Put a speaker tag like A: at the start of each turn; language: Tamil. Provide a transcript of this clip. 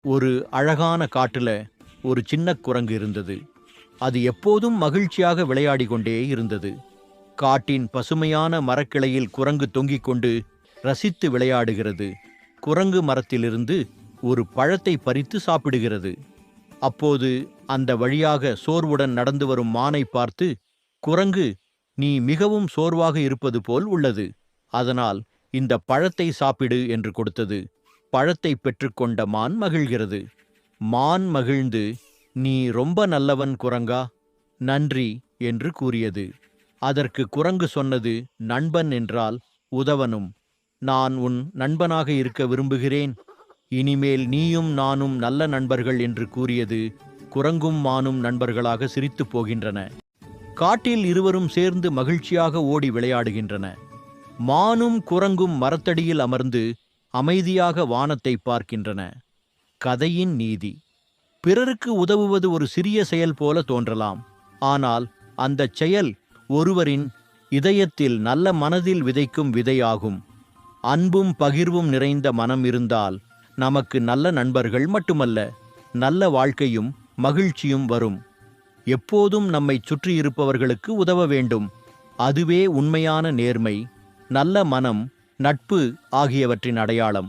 A: ஒரு அழகான காட்டுல ஒரு சின்ன குரங்கு இருந்தது. அது எப்போதும் மகிழ்ச்சியாக விளையாடி கொண்டே இருந்தது. காட்டின் பசுமையான மரக்கிளையில் குரங்கு தொங்கிக் கொண்டு ரசித்து விளையாடுகிறது. குரங்கு மரத்திலிருந்து ஒரு பழத்தை பறித்து சாப்பிடுகிறது. அப்போது அந்த வழியாக சோர்வுடன் நடந்து வரும் மானை பார்த்து, குரங்கு, நீ மிகவும் சோர்வாக இருப்பது போல் உள்ளது, அதனால் இந்த பழத்தை சாப்பிடு என்று கொடுத்தது. பழத்தை பெற்றுக்கொண்ட மான் மகிழ்கிறது. மான் மகிழ்ந்து, நீ ரொம்ப நல்லவன் குரங்கா, நன்றி என்று கூறியது. அதற்கு குரங்கு சொன்னது, நண்பன் என்றால் உதவனும். நான் உன் நண்பனாக இருக்க விரும்புகிறேன். இனிமேல் நீயும் நானும் நல்ல நண்பர்கள் என்று கூறியது. குரங்கும் மானும் நண்பர்களாக சிரித்துப் போகின்றன. காட்டில் இருவரும் சேர்ந்து மகிழ்ச்சியாக ஓடி விளையாடுகின்றன. மானும் குரங்கும் மரத்தடியில் அமர்ந்து அமைதியாக வானத்தை பார்க்கின்றன. கதையின் நீதி: பிறருக்கு உதவுவது ஒரு சிறிய செயல் போல தோன்றலாம், ஆனால் அந்தச் செயல் ஒருவரின் இதயத்தில் நல்ல மனதில் விதைக்கும் விதையாகும். அன்பும் பகிர்வும் நிறைந்த மனம் இருந்தால் நமக்கு நல்ல நண்பர்கள் மட்டுமல்ல, நல்ல வாழ்க்கையும் மகிழ்ச்சியும் வரும். எப்போதும் நம்மை சுற்றியிருப்பவர்களுக்கு உதவ வேண்டும். அதுவே உண்மையான நேர்மை, நல்ல மனம், நட்பு ஆகியவற்றின் அடையாளம்.